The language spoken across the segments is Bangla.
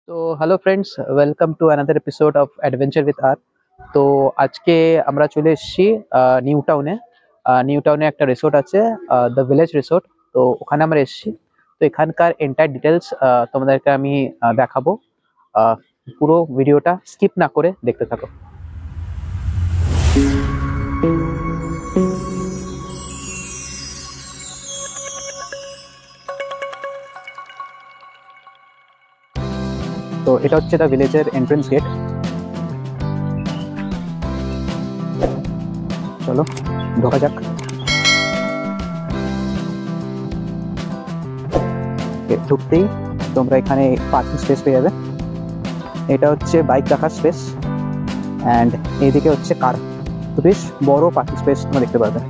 তো hello friends, welcome to another episode of adventure with R. তো আজকে আমরা চলে এসেছি নিউ টাউনে। নিউ টাউনে একটা রিসোর্ট আছে, দ্য ভিলেজ রিসোর্ট। তো ওখানে আমরা এসেছি। তো এখানকার এন্টায়ার ডিটেলস তোমাদেরকে আমি দেখাবো। আহ, পুরো ভিডিওটা স্কিপ না করে দেখতে থাকো। তো এটা হচ্ছে দ্য ভিলেজের এন্ট্রেন্স গেট। চলো ঢোকা যাক। ঢুকতেই তোমরা এখানে পার্কিং স্পেস পেয়ে যাবে। এটা হচ্ছে বাইক রাখার স্পেস, অ্যান্ড এইদিকে হচ্ছে কার। তো বেশ বড় পার্কিং স্পেস তোমরা দেখতে পাবে।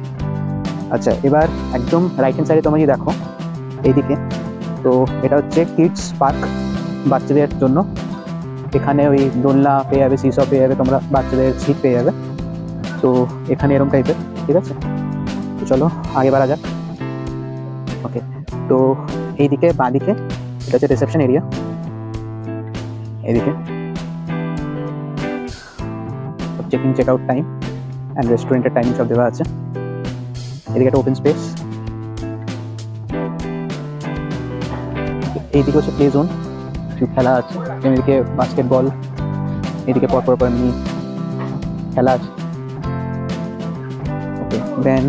আচ্ছা, এবার একদম রাইট হ্যান্ড সাইডে তোমরা যদি দেখো এইদিকে, তো এটা হচ্ছে কিডস পার্ক, বাচ্চাদের জন্য। এখানে ওই দোলনা পেয়ে যাবে, সিসো পেয়ে যাবে, তোমরা বাচ্চাদের সিট পেয়ে যাবে। তো এখানে এরকম টাইপের, ঠিক আছে। তো চলো আগে বাড়া যাক। ওকে, তো এইদিকে বাঁ দিকে এটা হচ্ছে রিসেপশন এরিয়া। এদিকে check in check out time and রেস্টুরেন্টের টাইমিং সব দেওয়া আছে। এদিকে একটা ওপেন স্পেস। এইদিকে হচ্ছে প্লে জোন, কিছু খেলা আছে। এদিকে বাস্কেটবল, এদিকে পরপর এমনি খেলা আছে। ওকে, দেন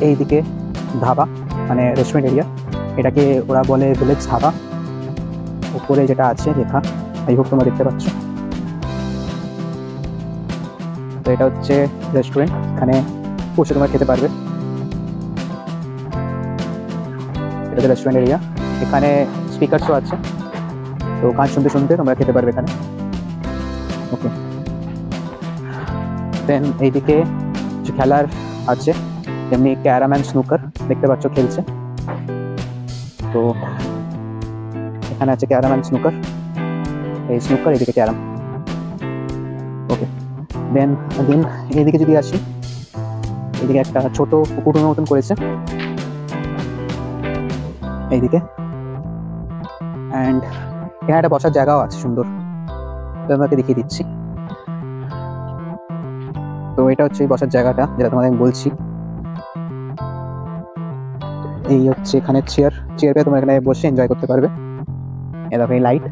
এইদিকে ধাবা, মানে রেস্টুরেন্ট এরিয়া। এটাকে ওরা বলে ভিলেজ ধাবা। উপরে যেটা আছে লেখা, আই হোপ তোমরা দেখতে পাচ্ছ। তো এটা হচ্ছে রেস্টুরেন্ট, এখানে বসে তোমরা খেতে পারবে। এটা হচ্ছে রেস্টুরেন্ট এরিয়া, এখানে স্পিকারসও আছে। তো গান শুনতে শুনতে তোমরা খেতে পারবে এখানে। ওকে, দেন এইদিকে কিছু খেলার আছে, যেমনি ক্যারাম অ্যান্ড স্নুকার দেখতে পাচ্ছ খেলছে। তো এখানে আছে ক্যারাম অ্যান্ড স্নুকার, এই স্নুকার, এদিকে ক্যারাম। ওকে, দেন এইদিকে যদি আসি, এইদিকে একটা ছোট পুকুরের মতন করেছে এইদিকে, অ্যান্ড এখানে একটা বসার জায়গাও আছে সুন্দর, তোমাকে দেখিয়ে দিচ্ছি। তো এটা হচ্ছে এই বসার জায়গাটা যেটা তোমাদের আমি বলছি। এই হচ্ছে এখানে চেয়ার পেয়ে তোমরা এখানে বসে এনজয় করতে পারবে। এই দেখো এই লাইট,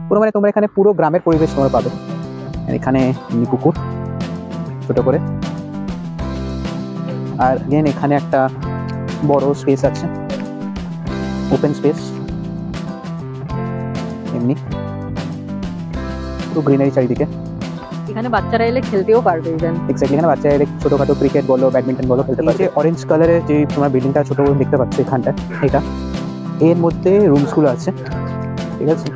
পুরো মানে তোমরা এখানে পুরো গ্রামের পরিবেশ তোমরা পাবে। এখানে পুকুর ছোট করে, আর দেন এখানে একটা বড় স্পেস আছে, ওপেন স্পেস, এমনি পুরো গ্রিনারি চারিদিকে। এখানে বাচ্চারা এলে খেলতেও পারবে। ইভেন এক্স্যাক্টলি, এখানে বাচ্চারা ছোটখাটো ক্রিকেট বলো, ব্যাডমিন্টন বলো খেলতে পারবে। অরেঞ্জ কালারের যে তোমার বিল্ডিংটা ছোট দেখতে পাচ্ছ এখানটা, এটা এর মধ্যে রুমসগুলো আছে, ঠিক আছে।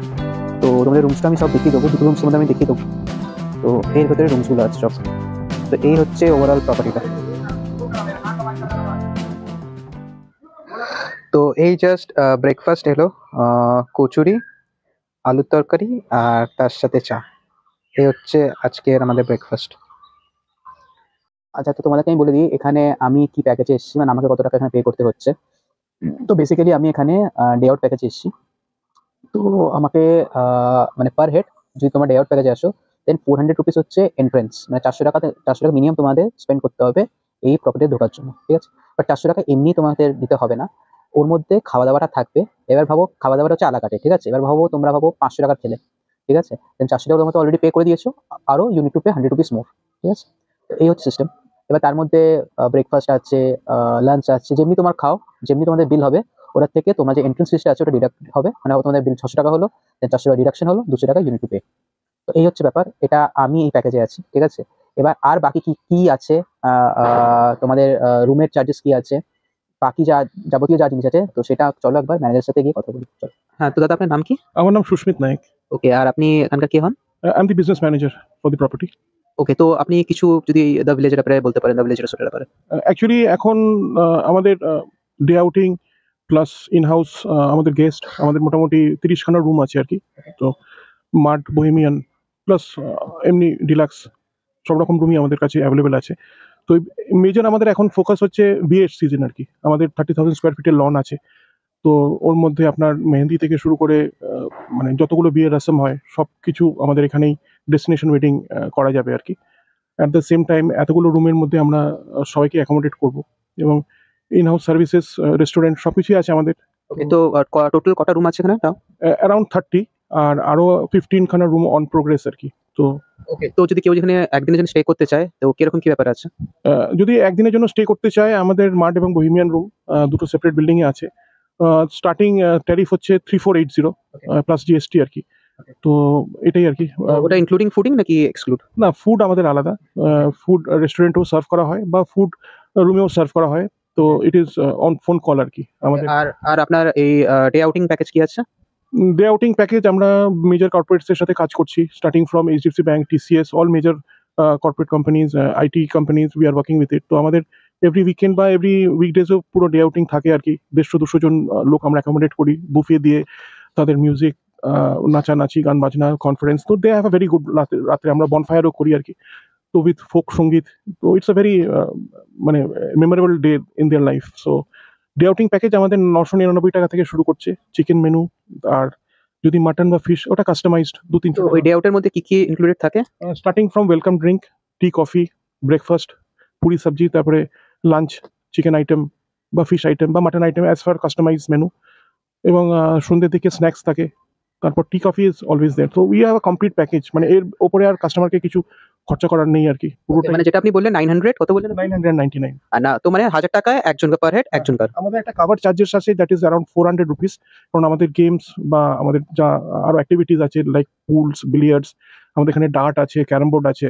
তো তোমাদের রুমসটা আমি সব দেখিয়ে দেবো, দুটো রুমসের মধ্যে আমি দেখিয়ে দেবো। তো এর ভেতরে রুমসগুলো আছে সব। তো এই হচ্ছে ওভারঅল প্রপার্টিটা। তো এই জাস্ট ব্রেকফাস্ট এলো, কচুরি, আলুর তরকারি, আর তার সাথে চা। এই হচ্ছে আজকের আমাদের ব্রেকফাস্ট। আচ্ছা, তো তোমাদেরকে আমি বলে দিই এখানে আমি কি প্যাকেজে এসেছি, মানে আমাকে কত টাকা এখানে পে করতে হচ্ছে। তো বেসিক্যালি আমি এখানে ডে আউট প্যাকেজে এসেছি। তো আমাকে মানে পার হেড যদি তোমার ডে আউট প্যাকেজে আসো, দেন 400 রুপিস হচ্ছে এন্ট্রেন্স, মানে 400 টাকা মিনিমাম তোমাদের স্পেন্ড করতে হবে এই প্রপার্টিতে ঢোকার জন্য, ঠিক আছে। বাট 400 টাকা এমনি তোমাদের দিতে হবে না, ওর মধ্যে খাওয়া দাওয়াটা থাকবে। এবার ভাবো খাওয়া দাওয়াটা হচ্ছে আলাকাটে, ঠিক আছে। এবার ভাবো তোমরা ভাবো 500 টাকার খেলে, ঠিক আছে। দেন 400 টাকা তোমরা অলরেডি পে করে দিয়েছো, আরও ইউনিট টু পে 100 রুপিস মোর, ঠিক আছে। তো এই হচ্ছে সিস্টেম। এবার তার মধ্যে ব্রেকফাস্ট আছে, লাঞ্চ আছে, যেমনি তোমার খাও, যেমনি তোমাদের বিল হবে ওটার থেকে তোমার যে এন্ট্রেন্স ফিসটা আছে ওটা ডিডাক্ট হবে। মানে তোমাদের বিল 600 টাকা হলো, দেন 400 টাকা ডিডাকশন হলো, 200 টাকা ইউনিট টু পে। তো এই হচ্ছে ব্যাপার, এটা আমি এই প্যাকেজে আছি, ঠিক আছে। এবার আর বাকি কি কি আছে, তোমাদের রুমের চার্জেস কি আছে, বাকি যা যাবতীয় যা জিনিস আছে, তো সেটা চলো একবার ম্যানেজারের সাথে গিয়ে কথা বলি। চলো। হ্যাঁ, তো দাদা আপনার নাম কি? আমার নাম সুস্মিত নায়ক। ওকে, আর আপনি এখানকার কে হন? I am the business manager for the property. Okay, তো আপনি কিছু যদি দ্য ভিলেজের ব্যাপারে বলতে পারেন, দ্য ভিলেজ রিসোর্টের ব্যাপারে। অ্যাকচুয়ালি এখন আমাদের day outing plus in house আমাদের গেস্ট, আমাদের মোটামুটি 30খানা রুম আছে আর কি। তো মাড, বোহেমিয়ান প্লাস এমনি ডিলাক্স সব রকম রুমই আমাদের কাছে অ্যাভেলেবেল আছে। তো মেজর আমাদের এখন ফোকাস হচ্ছে বিয়ের সিজন আর কি। আমাদের 30,000 স্কোয়ার ফিটের লন আছে। তো ওর মধ্যে আপনার মেহেন্দি থেকে শুরু করে মানে যতগুলো বিয়ের রসম হয় সব কিছু আমাদের এখানেই ডেস্টিনেশন ওয়েডিং করা যাবে আর কি। অ্যাট দ্য সেম টাইম এতগুলো রুমের মধ্যে আমরা সবাইকে অ্যাকোমোডেট করব, এবং ইন হাউস সার্ভিসেস, রেস্টুরেন্ট সব কিছুই আছে আমাদের। ওকে, তো টোটাল কটা রুম আছে এখানে তাও? অ্যারাউন্ড 30, আর আরও 15 খানা রুম অন প্রোগ্রেস আর কি। তো ওকে, তো যদি কেউ যেখানে একদিনের জন্য স্টে করতে চায় তো কিরকম কি ব্যাপার আছে? যদি একদিনের জন্য স্টে করতে চায়, আমাদের মার্ট এবং বহিমিয়ান রুম দুটো সেপারেট বিল্ডিংয়ে আছে। স্টার্টিং ট্যারিফ হচ্ছে 3480 প্লাস জিএসটি আর কি। তো এটাই আর কি। ওটা ইনক্লুডিং ফুডিং নাকি এক্সক্লুড? না, ফুড আমাদের আলাদা। ফুড রেস্টুরেন্টেও সার্ভ করা হয় বা ফুড রুমেও সার্ভ করা হয়। তো it is on phone call আর কি আমাদের। আর আর আপনার এই ডে আউটিং প্যাকেজ কি আছে? ডে আউটিং প্যাকেজ আমরা মেজর কর্পোরেটসের সাথে কাজ করছি, starting from HDFC bank, TCS, all major corporate companies, IT companies, we are working with it. তো আমাদের এভরি উইকেন্ড বা এভরি উইকডেজও পুরো ডে আউটিং থাকে আর কি। 150-200 জন লোক আমরা অ্যাকোমোডেট করি, বুফে দিয়ে তাদের মিউজিক, নাচানাচি, গান বাজনা, কনফারেন্স। তো they have a very good, রাত্রে আমরা বনফায়ারও করি আর কি, তো উইথ ফোক সঙ্গীত। তো ইটস আ ভেরি মানে memorable day in their life. So day outing package আমাদের 999 টাকা থেকে শুরু করছে, চিকেন মেনু। আর যদি মাটন বা ফিশ, ওটা কাস্টমাইজড তো 200-300 ওই ডে আউটের মধ্যে কি কি ইনক্লুডেড থাকে? Starting from welcome drink, tea, coffee, breakfast, puri sabzi, তারপরে লাঞ্চ, চিকেন আইটেম বা ফিশ আইটেম বা mutton item as far customize menu, এবং সন্ধ্যের দিকে স্ন্যাক্স থাকে, তারপর tea coffee is always there. তো we have a complete package, মানে এর ওপরে আর কাস্টমারকে কিছু খরচা করার নেই আর কি। পুরোটা মানে যেটা আপনি বললেন 900, কত বললেন? 999। আর না, তো মানে 1000 টাকায় একজন পার হেড, একজনকার। আমাদের একটা কাভার চার্জেস আছে, দ্যাট ইজ অ্যারাউন্ড 400 রুপিস। কারণ আমাদের গেমস বা আমাদের যা আরো অ্যাক্টিভিটিস আছে, লাইক পুলস, বিলিয়ার্ডস, আমাদের এখানে ডার্ট আছে, ক্যারাম বোর্ড আছে,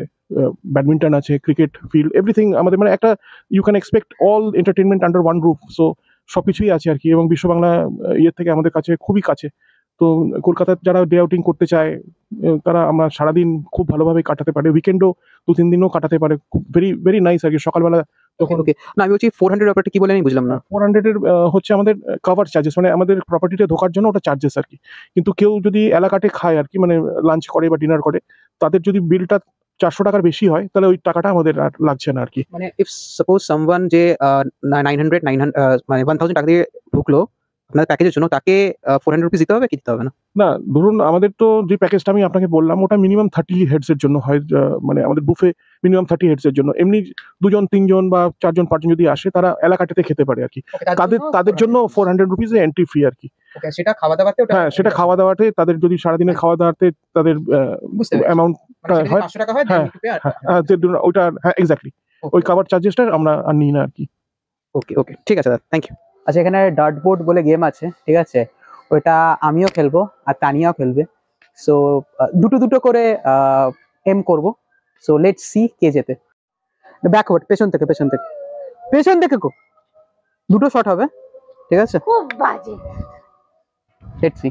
ব্যাডমিন্টন আছে, ক্রিকেট ফিল্ড, এভরিথিং আমাদের, মানে একটা you can expect all entertainment under one roof. So সবকিছুই আছে আর কি, এবং বিশ্ব বাংলা ইয়ের থেকে আমাদের কাছে খুবই কাছে। তো কলকাতার যারা ডে আউটিং করতে চায়, তারা আমরা সারাদিন খুব ভালোভাবে কাটাতে পারে, উইকেন্ডও 2-3 দিনও কাটাতে পারে, খুব ভেরি ভেরি নাইস আর কি। সকালবেলা তখন ওকে, না আমি বলছি 400 ব্যাপারটা কি বলেন আমি বুঝলাম না। 400 এর হচ্ছে আমাদের কাভার চার্জেস, মানে আমাদের প্রপার্টিতে ঢোকার জন্য ওটা চার্জেস আর কি। কিন্তু কেউ যদি এলাকাতে খায় আর কি, মানে লাঞ্চ করে বা ডিনার করে, তাদের যদি বিলটা 400 টাকার বেশি হয়, তাহলে ওই টাকাটা আমাদের আর লাগছে না আর কি। মানে ইফ সাপোজ সামওয়ান যে 900 মানে 1000 টাকা দিয়ে ঢুকলো আপনার প্যাকেজের জন্য, তাকে 400 রুপিস দিতে হবে কি দিতে হবে না? না, ধরুন আমাদের তো যে প্যাকেজটা আমি আপনাকে বললাম, ওটা মিনিমাম 30 হেডস এর জন্য হয়। মানে আমাদের বুফে মিনিমাম 30 হেডস এর জন্য। এমনি 2 জন 3 জন বা 4 জন 5 জন যদি আসে, তারা এলাকাটাতে খেতে পারে আর কি। তাদের জন্য 400 রুপিস এন্ট্রি ফি আর কি। ওকে, সেটা খাওয়া দাওয়াতে হ্যাঁ, সেটা খাওয়া দাওয়াতে তাদের, যদি সারাদিনের খাওয়া দাওয়াতে তাদের বুঝতে পেরেছি। অ্যামাউন্টটা মানে সেটা হয়। 500 টাকা হয়, হ্যাঁ, then you pay আর হ্যাঁ, ওইটা, হ্যাঁ এক্স্যাক্টলি, ওই কাভার চার্জেসটা আমরা আর নিই না আর কি। ওকে ওকে, ঠিক আছে দাদা, থ্যাংক ইউ। আচ্ছা, এখানে ডার্ট বোর্ড বলে গেম আছে, ঠিক আছে? ওইটা আমিও খেলবো আর তানিয়াও খেলবে। সো দুটো দুটো করে এম করব। সো লেটস সি কে জেতে। ব্যাকওয়ার্ড, পেছন থেকে পেছন থেকে পেছন থেকে গো, দুটো শট হবে, ঠিক আছে? খুব বাজে। Let's see.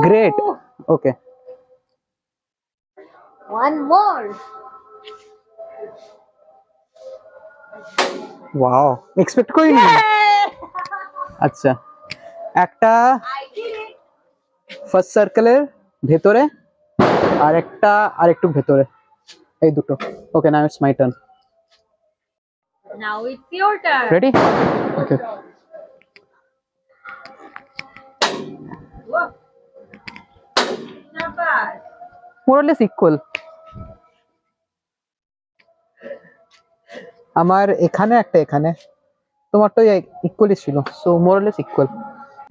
Great, okay. One more. Wow, expect করিনি। আচ্ছা, একটা I did it. ফার্স্ট সার্কেলের ভেতরে আর একটা আর একটু ভেতরে, এই দুটো। Okay, now it's my turn. Now it's your turn. Ready? Okay. Whoa. Not bad. More less equal. আমার এখানে একটা, এখানে তোমার তো ইকুয়ালই ছিল, সো মোর লেস ইকুয়াল।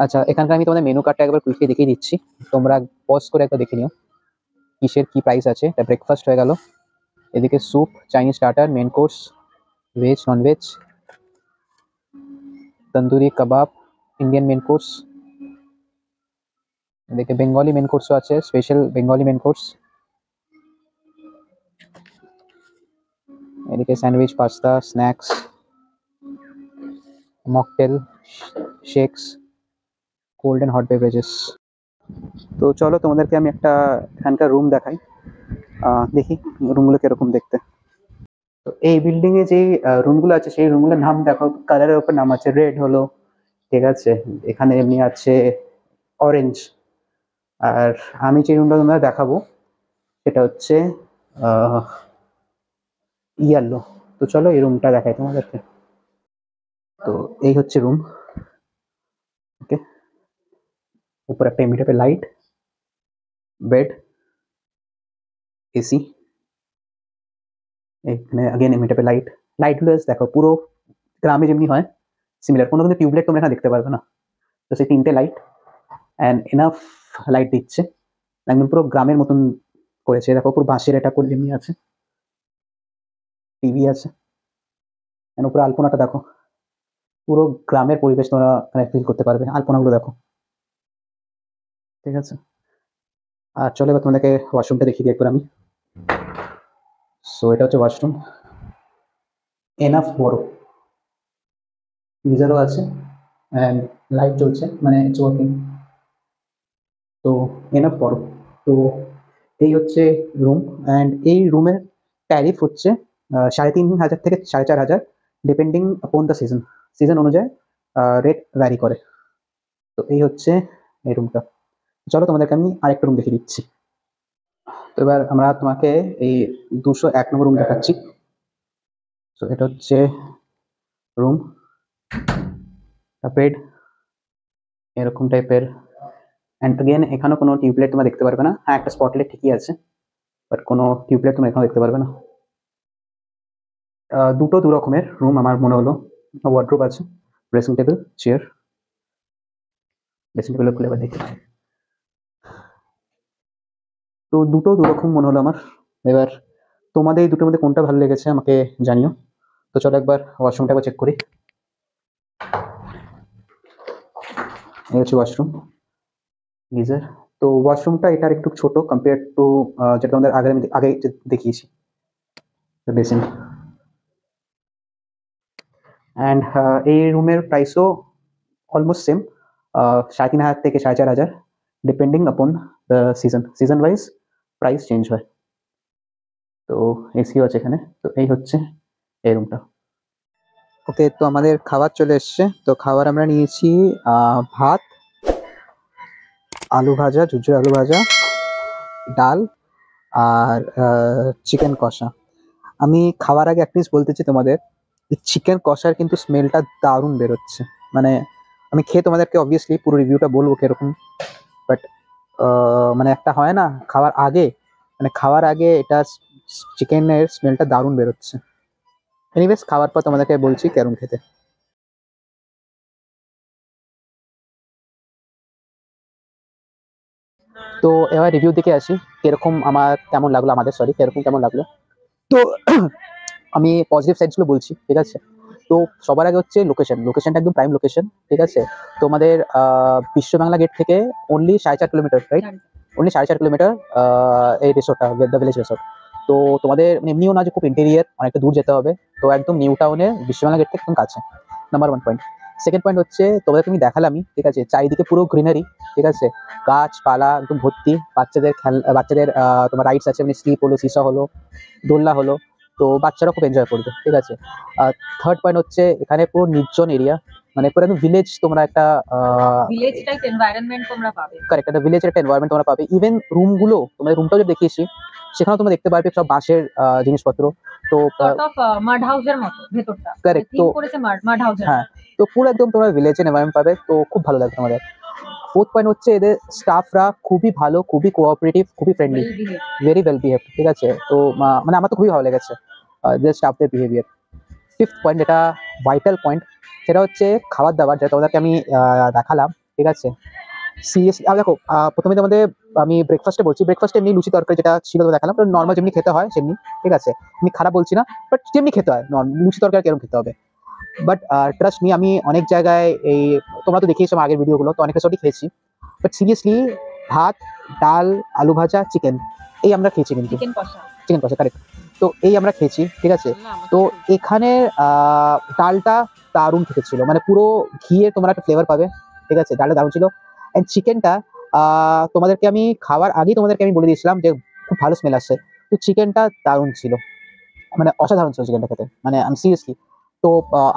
আচ্ছা, এখানকার আমি তোমাদের মেনু কার্ডটা একবার কুইকলি দেখিয়ে দিচ্ছি, তোমরা পজ করে একবার দেখে নিও কিসের কি প্রাইস আছে। এটা ব্রেকফাস্ট হয়ে গেল, এদিকে soup, Chinese starter, main course, veg, non veg, tandoori kebab, Indian main course, এদিকে বেঙ্গলি মেন কোর্সও আছে, স্পেশাল বেঙ্গলি মেন কোর্স, এদিকে sandwich, pasta, snacks, mocktail, shakes, cold and hot beverages. তো চলো তোমাদেরকে আমি একটা এখানকার রুম দেখাই, দেখি রুমগুলো কিরকম দেখতে। তো এই বিল্ডিং এ যে রুমগুলো আছে, সেই রুমগুলোর নাম দেখো, কালারের উপর নাম আছে। রেড হলো, ঠিক আছে, এখানে এমনি আছে অরেঞ্জ। আর আমি যে রুমটা তোমাদের দেখাবো সেটা হচ্ছে ইয়েলো। তো চলো এই রুমটা দেখাই তোমাদেরকে। তো এই হচ্ছে রুম। ওকে, উপর একটা এমনি টাইপের লাইট, বেড, এসি, এখানে अगेन এমনি টাইপের লাইট। লাইটগুলো দেখো পুরো গ্রামে যেমনি হয় সিমিলার, কোনো কিন্তু টিউবলাইট তোমরা এখানে দেখতে পারবে না। তো সেই 3টে লাইট অ্যান্ড এনাফ লাইট দিচ্ছে, একদম পুরো গ্রামের মতন করেছে। দেখো পুরো বাঁশের এটা করে যেমনি আছে, টিভি আছে, এন্ড উপরে আলপনাটা দেখো, পুরো গ্রামের পরিবেশ তোমরা মানে ফিল করতে পারবে। আলপনাগুলো দেখো, ঠিক আছে। আর চলো এবার তোমাদেরকে ওয়াশরুমটা দেখিয়ে দিই একবার আমি। সো এটা হচ্ছে ওয়াশরুম, এনাফ বড়, গিজারও আছে অ্যান্ড লাইট জ্বলছে, মানে ইটস ওয়ার্কিং। তো এনাফ বড়। তো এই হচ্ছে রুম, অ্যান্ড এই রুমের ট্যারিফ হচ্ছে 3,500 থেকে 4,500, depending upon the season. Season অনুযায়ী রেট ভ্যারি করে। তো এই হচ্ছে এই রুমটা। চলো তোমাদেরকে আমি আরেকটা রুম দেখিয়ে দিচ্ছি। তো এবার আমরা তোমাকে এই 201 নম্বর রুম দেখাচ্ছি। তো এটা হচ্ছে রুম, বেড এরকম টাইপের, অ্যান্ড अगेन এখানেও কোনো টিউবলাইট তোমরা দেখতে পারবে না। হ্যাঁ, একটা স্পটলাইট ঠিকই আছে, বাট কোনো টিউবলাইট তোমরা এখানে দেখতে পারবে না। দুটো দু রকমের রুম আমার মনে হলো। ওয়ার্ড্রোব আছে, dressing table, chair. Dressing table খুলে এবার দেখি। তো দুটো দু রকম মনে হলো আমার। এবার তোমাদের এই দুটোর মধ্যে কোনটা ভালো লেগেছে আমাকে জানিও। তো চলো একবার ওয়াশরুমটা একবার চেক করি। এই হচ্ছে ওয়াশরুম, গিজার। তো ওয়াশরুমটা এটার একটু ছোট কম্পেয়ার টু যেটা আমাদের আগে যে দেখিয়েছি বেসিন। অ্যান্ড এই রুমের প্রাইসও অলমোস্ট সেম, 3,500 থেকে 4,500, depending upon the season wise price change হয়। তো এসিও আছে এখানে। তো এই হচ্ছে এই রুমটা। ওকে, তো আমাদের খাবার চলে এসছে। তো খাবার আমরা নিয়েছি ভাত, আলু ভাজা, ঝুরঝুরে আলু ভাজা, ডাল আর চিকেন কষা। আমি খাওয়ার আগে একটা জিনিস বলতে চাই তোমাদের, চিকেন কষার কিন্তু স্মেলটা দারুণ বেরোচ্ছে। মানে আমি খেয়ে তোমাদেরকে অবভিয়াসলি পুরো রিভিউটা বলবো কিরকম, বাট মানে একটা হয় না খাওয়ার আগে, মানে খাওয়ার আগে এটা চিকেনের স্মেলটা দারুণ বেরোচ্ছে। এনিওয়েজ খাওয়ার পর তোমাদেরকে বলছি কেরম খেতে। তো এবার রিভিউ দিকে আসি, কিরকম আমার কেমন লাগলো, আমাদের সরি কিরকম কেমন লাগলো। তো আমি পজিটিভ সাইডসগুলো বলছি, ঠিক আছে। তো সবার আগে হচ্ছে লোকেশনটা একদম প্রাইম লোকেশন, ঠিক আছে। তোমাদের বিশ্ব বাংলা গেট থেকে only 4.5 kilometre, right? Only 4.5 kilometre এই রিসোর্টটা, দ্য ভিলেজ রিসোর্ট। তো তোমাদের এমনিও না যে খুব ইন্টেরিয়ার, অনেকটা দূর যেতে হবে। তো একদম নিউ টাউনের বিশ্ববাংলা গেট থেকে একদম কাছে, নাম্বার 1 পয়েন্ট। সেকেন্ড পয়েন্ট হচ্ছে তোমাদের তুমি দেখালামই, ঠিক আছে, চারিদিকে পুরো গ্রিনারি, ঠিক আছে, গাছপালা একদম ভর্তি। বাচ্চাদের তোমার রাইডস আছে, মানে স্লিপ হলো, সিসা হলো, দোলনা হলো। তো বাচ্চারা খুব এনজয় করবে, ঠিক আছে। থার্ড পয়েন্ট হচ্ছে এখানে পুরো নির্জন এরিয়া, মানে পুরো একদম ভিলেজ, তোমরা একটা ভিলেজ টাইপ এনভায়রনমেন্ট তোমরা পাবে। কারেক্ট, একটা ভিলেজের একটা এনভায়রনমেন্ট তোমরা পাবে। ইভেন রুমগুলো, তোমাদের রুমটাও যে দেখিয়েছি সেখানেও তোমরা দেখতে পারবে সব বাঁশের জিনিসপত্র। তো সর্ট অফ মাড হাউসের মতো ভেতরটা, Correct, থিম তো- করেছে মাড হাউসের। হ্যাঁ, তো পুরো একদম তোমরা ভিলেজের এনভায়রনমেন্ট পাবে, তো খুব ভালো লাগবে তোমাদের। ফোর্থ পয়েন্ট হচ্ছে এদের স্টাফরা খুবই ভালো, খুবই কোঅপারেটিভ, খুবই ফ্রেন্ডলি, ভেরি ওয়েল বিহেভ, ঠিক আছে। তো মানে আমার তো খুবই ভালো লেগেছে যে স্টাফদের বিহেভিয়ার। ফিফথ পয়েন্ট, যেটা ভাইটাল পয়েন্ট, সেটা হচ্ছে খাবার দাবার, যেটা তোমাদেরকে আমি দেখালাম, ঠিক আছে। সিরিয়াসলি দেখো, প্রথমে তোমাদের আমি ব্রেকফাস্টে বলছি। ব্রেকফাস্টে এমনি লুচি তরকারি যেটা ছিল তো দেখালাম, নর্মাল যেমনি খেতে হয় সেমনি, ঠিক আছে। আমি খারাপ বলছি না, বাট যেমনি খেতে হয় লুচি তরকারি কেরম খেতে হবে। বাট ট্রাস্ট মি, আমি অনেক জায়গায় এই, তোমরা তো দেখিয়েছো আমার আগের ভিডিওগুলো, তো অনেক রেসর্টই খেয়েছি। বাট সিরিয়াসলি ভাত, ডাল, আলু ভাজা, চিকেন, এই আমরা খেয়েছি কিন্তু। চিকেন কষা। চিকেন কষা, কারেক্ট। তো এই আমরা খেয়েছি, ঠিক আছে। তো এখানে ডালটা দারুণ খেতে ছিল, মানে পুরো ঘিয়ে তোমরা একটা ফ্লেভার পাবে, ঠিক আছে। ডালটা দারুণ ছিল। অ্যান্ড চিকেনটা তোমাদেরকে আমি খাওয়ার আগেই তোমাদেরকে আমি বলে দিয়েছিলাম যে খুব ভালো স্মেল আসছে। তো চিকেনটা দারুণ ছিল, মানে অসাধারণ ছিল চিকেনটা খেতে, মানে আমি সিরিয়াসলি। তো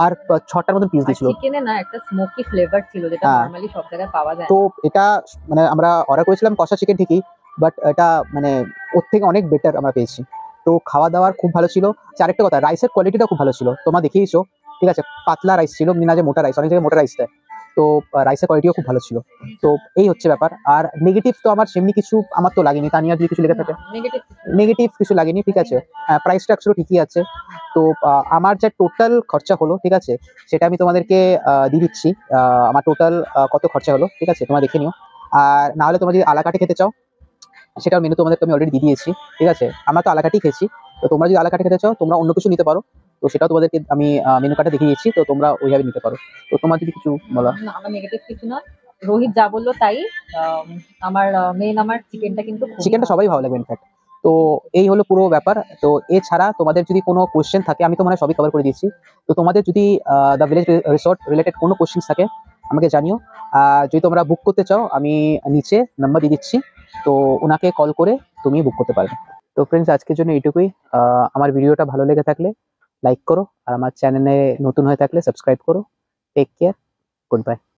আর 6টার মতন পিস দিয়েছিল। চিকেনে না একটা স্মোকি ফ্লেভার ছিল, যেটা হ্যাঁ। নরমালি সব জায়গায় পাওয়া যায় তো এটা মানে আমরা অর্ডার করেছিলাম কষা চিকেন ঠিকই, বাট এটা মানে ওর থেকে অনেক বেটার আমরা পেয়েছি। তো খাওয়া দাওয়ার খুব ভালো ছিল। আরেকটা কথা, রাইসের কোয়ালিটিটা খুব ভালো ছিল, তোমরা দেখিয়েছো। ঠিক আছে, পাতলা রাইস ছিল, না যে মোটা রাইস, অনেক জায়গায় মোটা রাইস দেয়। তো রাইসের কোয়ালিটিও খুব ভালো ছিল। তো এই হচ্ছে ব্যাপার। আর নেগেটিভ তো আমার সেমনি কিছু আমার তো লাগেনি, তানিয়া যদি কিছু লেগে থাকে নেগেটিভ নেগেটিভ কিছু লাগেনি। ঠিক আছে, প্রাইস স্ট্রাকচারও ঠিকই আছে। তো আমার যা টোটাল খরচা হলো, ঠিক আছে, সেটা আমি তোমাদেরকে দিয়ে দিচ্ছি। আমার টোটাল কত খরচা হলো, ঠিক আছে, তোমরা দেখে নিও। আর না হলে তোমরা যদি আলাকাটে খেতে চাও, সেটার মেনু তোমাদেরকে আমি অলরেডি দিয়ে দিয়েছি। ঠিক আছে, আমরা তো আলাকাটেই খেয়েছি। তো তোমরা যদি আলাকাটে খেতে চাও, তোমরা অন্য কিছু নিতে পারো। তো সেটাও তোমাদেরকে আমি মেনু কার্ডে দেখিয়ে দিচ্ছি, তো তোমরা ওইভাবে নিতে পারো। তো তোমার যদি কিছু বলা। না, আমার নেগেটিভ কিছু না। রোহিত যা বললো তাই। আমার আমার চিকেনটা কিন্তু খুবই চিকেনটা ভালো। সবাই ভালো লাগবে ইনফ্যাক্ট। তো এই হলো পুরো ব্যাপার। তো এছাড়া তোমাদের যদি কোনো কোশ্চেন থাকে, আমি তো মনে হয় সবই কভার করে দিয়েছি। তো তোমাদের যদি দ্য ভিলেজ রিসোর্ট রিলেটেড কোনো কোশ্চেন থাকে, আমাকে জানিও। যদি তোমরা বুক করতে চাও, আমি নিচে নাম্বার দিয়ে দিচ্ছি, তো ওনাকে কল করে তুমি বুক করতে পারবে। তো ফ্রেন্ডস, আজকের জন্য এইটুকুই। আমার ভিডিওটা ভালো লেগে থাকলে লাইক করো, আর আমার চ্যানেলে নতুন হয়ে থাকলে সাবস্ক্রাইব করো। Take care, good by.